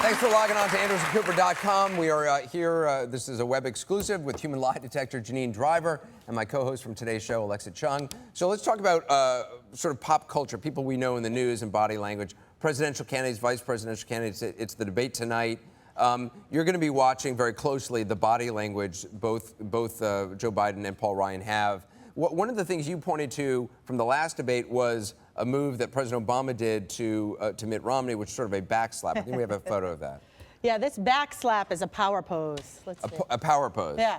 Thanks for logging on to AndersonCooper.com. We are here, this is a web exclusive with Human Lie Detector, Janine Driver, and my co-host from today's show, Alexa Chung. So let's talk about sort of pop culture, people we know in the news and body language, presidential candidates, vice presidential candidates. It's the debate tonight. You're going to be watching very closely the body language both Joe Biden and Paul Ryan have. One of the things you pointed to from the last debate was a move that President Obama did to Mitt Romney, which is sort of a backslap. I think we have a photo of that. Yeah, this backslap is a power pose. Let's see. A power pose? Yeah.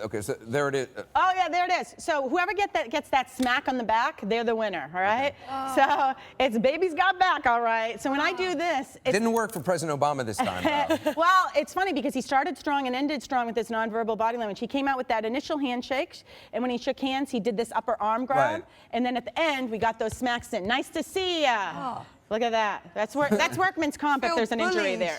Okay, so there it is. Oh, yeah, there it is. So whoever gets that smack on the back, they're the winner, all right? Okay. Oh. So it's baby's got back, all right? So when I do this... Didn't work for President Obama this time. Well, it's funny because he started strong and ended strong with this nonverbal body language. He came out with that initial handshake, and when he shook hands, he did this upper arm grab. Right. And then at the end, we got those smacks in. Nice to see ya. Oh. Look at that. That's workman's comp if there's an injury there.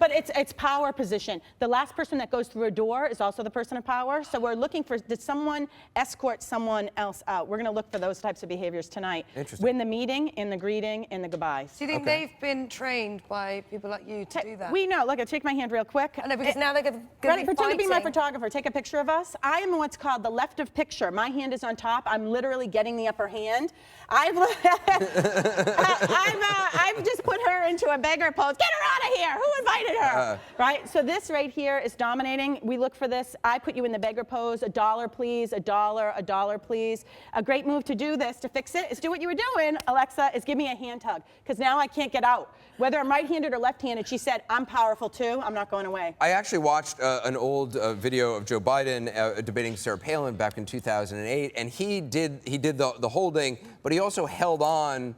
But it's power position. The last person that goes through a door is also the person of power. So we're looking for, did someone escort someone else out? We're going to look for those types of behaviors tonight. Interesting. Win the meeting, in the greeting, in the goodbyes. Do you think they've been trained by people like you to do that? We know. Look, take my hand real quick. I know, because now they're going to be Ready? Pretend to be my fighting. photographer. Take a picture of us. I am what's called the left of picture. My hand is on top. I'm literally getting the upper hand. I've just put her into a beggar pose. Get her out of here. Who invited her? Right? So this right here is dominating. We look for this. I put you in the beggar pose. $1, please. $1, please. A great move to do this, to fix it, is do what you were doing, Alexa, is give me a hand hug. Because now I can't get out. Whether I'm right-handed or left-handed, she said, I'm powerful too. I'm not going away. I actually watched an old video of Joe Biden debating Sarah Palin back in 2008, and he did the holding, but he also held on.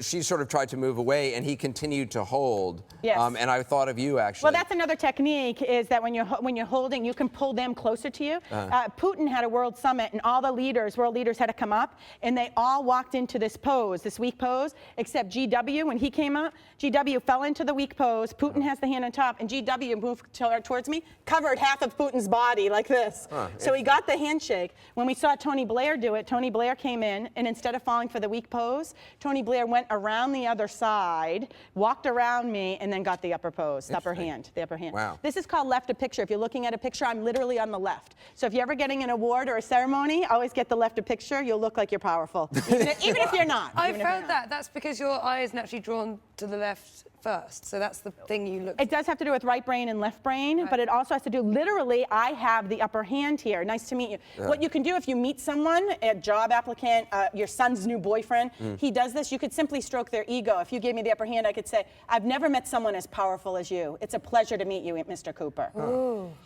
She sort of tried to move away, and he continued to hold. Yes. And I thought of you, actually. Well, that's another technique, is that when you're holding, you can pull them closer to you. Putin had a world summit, and all the world leaders had to come up, and they all walked into this pose, this weak pose, except GW, when he came up, GW fell into the weak pose. Putin has the hand on top, and GW moved towards me, covered half of Putin's body like this. So he got the handshake. When we saw Tony Blair do it, Tony Blair came in, and instead of falling for the weak pose, Tony Blair went around the other side, walked around me, and then got the upper pose, the upper hand. Wow. This is called left of picture. If you're looking at a picture, I'm literally on the left. So if you're ever getting an award or a ceremony, always get the left of picture. You'll look like you're powerful, even if you're not. I found that. That's because your eye is naturally drawn to the left first. So that's the thing you look for. It does have to do with right brain and left brain, but it also has to do, literally, I have the upper hand here. Nice to meet you. What you can do if you meet someone, a job applicant, your son's new boyfriend, he does this, you could simply stroke their ego. If you gave me the upper hand, I could say, I've never met someone as powerful as you. It's a pleasure to meet you, Mr. Cooper.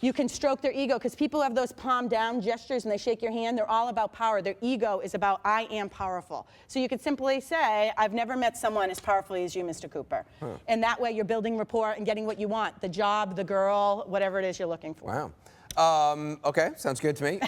You can stroke their ego, because people have those palm down gestures and they shake your hand. They're all about power. Their ego is about, I am powerful. So you could simply say, I've never met someone as powerfully as you, Mr. Cooper. And that way you're building rapport and getting what you want, the job, the girl, whatever it is you're looking for. Wow. Okay, sounds good to me.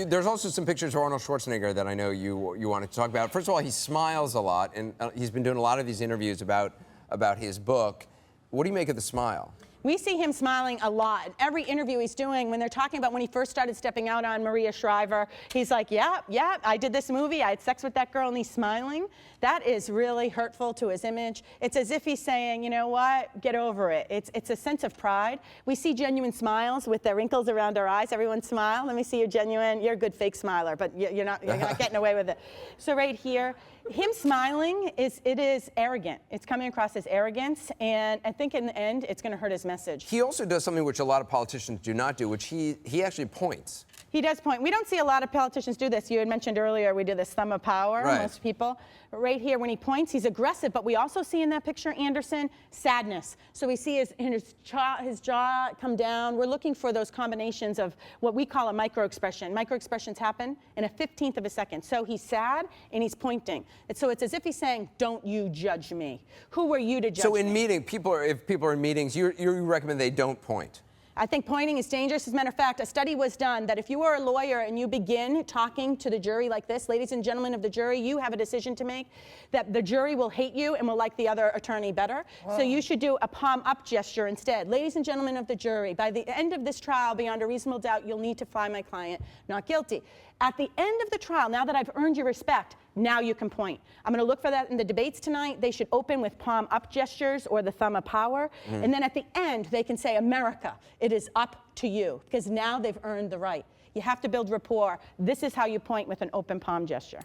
There's also some pictures of Arnold Schwarzenegger that I know you wanted to talk about. First of all, he smiles a lot, and he's been doing a lot of these interviews about his book. What do you make of the smile? We see him smiling a lot. In every interview he's doing, when they're talking about when he first started stepping out on Maria Shriver, he's like, yeah, I did this movie, I had sex with that girl, and he's smiling. That is really hurtful to his image. It's as if he's saying, you know what, get over it. It's a sense of pride. We see genuine smiles with the wrinkles around our eyes. Everyone smile. Let me see your genuine, you're a good fake smiler, but you're not getting away with it. So right here, him smiling is arrogant. It's coming across as arrogance, and I think in the end, it's going to hurt his message. He also does something which a lot of politicians do not do, which he actually points. He does point. We don't see a lot of politicians do this. You had mentioned earlier we do this thumb of power, most people. Right here, when he points, he's aggressive, but we also see in that picture, Anderson, sadness. So we see his jaw come down. We're looking for those combinations of what we call a micro-expression. Micro-expressions happen in a 15th of a second. So he's sad, and he's pointing. And so it's as if he's saying, don't you judge me. Who are you to judge me? So in meetings, if people are in meetings, you recommend they don't point. I think pointing is dangerous. As a matter of fact, a study was done that if you are a lawyer and you begin talking to the jury like this, ladies and gentlemen of the jury, you have a decision to make, that the jury will hate you and will like the other attorney better. Wow. So you should do a palm up gesture instead. Ladies and gentlemen of the jury, by the end of this trial, beyond a reasonable doubt, you'll need to find my client not guilty. At the end of the trial, now that I've earned your respect, now you can point. I'm going to look for that in the debates tonight. They should open with palm up gestures or the thumb of power. And then at the end, they can say, America, it is up to you, because now they've earned the right. You have to build rapport. This is how you point with an open palm gesture.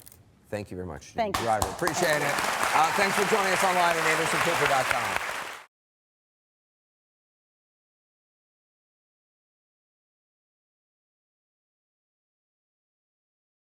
Thank you very much, Thank you. Driver. Appreciate it. Thanks for joining us online at AndersonCooper.com.